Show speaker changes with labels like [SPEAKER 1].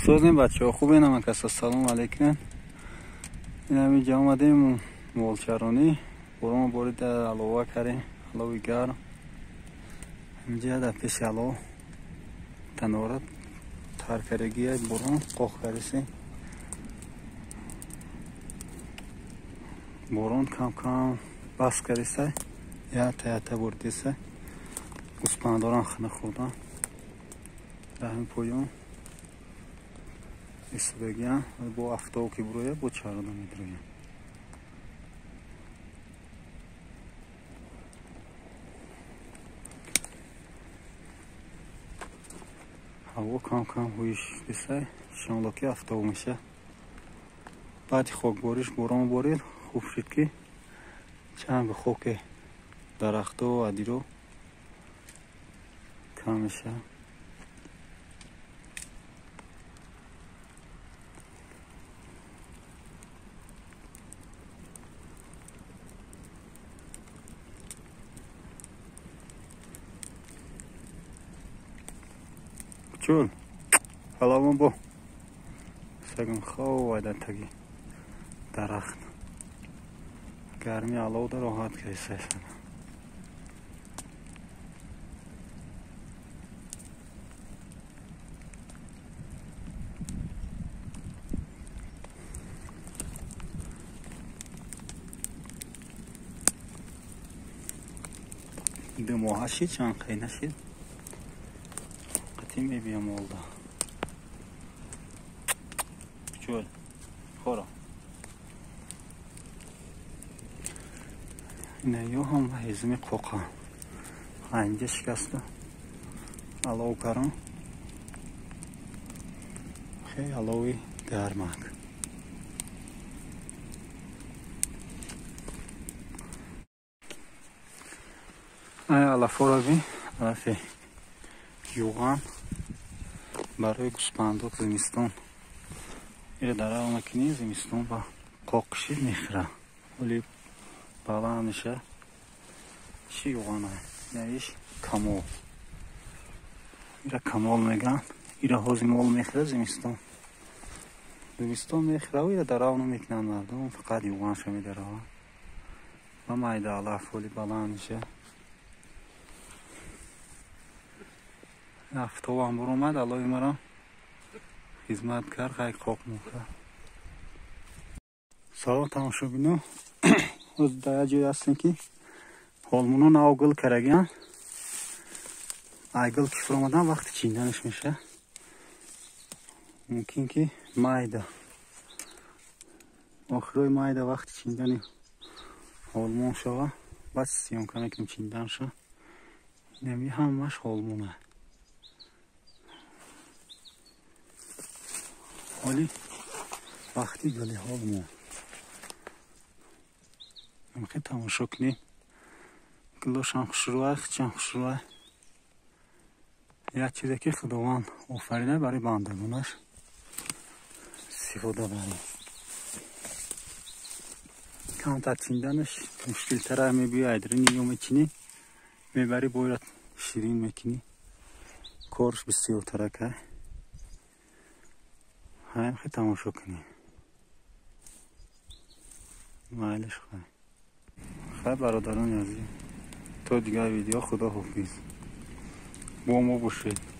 [SPEAKER 1] Sozim bachehô хубе намакаса салом алейкум. Ин ҷа омадем молчаронӣ борон борида алова кардем алови гарм. Инҷа дар пеши алов танора таркарагия борон қоқ карисем. Борон кам-кам бас кариса ята бурдиса гӯспандорам хана хӯрдан дар ҳамин поён истодагиам бо афтоб ки бурояд бо чарона медироям. ҳаво кам-кам ҳуиш биса шамлоки афтоб меша. баъди хокбориш борон борид хуб шид ки чанг хоки дарахтҳо адиро кам меша. Чул халавон бо сагам ховайда таги дарахт гарми аловда роҳат кайсайсан. Дымоҳа шид чанд қайна шид قطعی میبیم oldu. Çöl. Xora. Ne yok ama hizmi koka. Aynı şikastı. Alav karın. Hey alavi garmak. Ay ala fora bi. Afi. Юган барои гӯспандо зимистон ира дарав макини зимистон ба қоқши мехӯра вале баланд меша чӣ югана яиш камол ира камол меган ира ҳозимол мехӯра зимистон зимистон мехӯраву ира дарав намекунанд мардум фақат юганша медараванд ба майда алаф вале баланд меша. Афтобам буромад алои маро хизматкар хай қоқ мука. Салом тамошобино. Оз дар як ҷое ҳастем ки ҳолмуно нав гул карагиян. Ай гул ки фуромадан вақти чинданаш меша. Мумкин ки майда охирои майда вақти чиндани ҳолмон шава баъд сиёмка мекунем чиндан ша. Инами ҳамаш ҳолмона. ولی وقتی گلی حالمو نمیخوای تماشا کنیم گلاشان خوشروه چند خوشروه یک چیزی که خداوند آفریده برای بندگانش استفاده بریم کمتر چیندنش مشکل تره میبیاید رینی یا میکنی میبری باید شیرین میکنی کارش بسیار ترکه خیلی خیلی تماشا کنی مایلش خیلی برادران عزیز تا دیگر ویدیو خدا حافظ با ما باشید.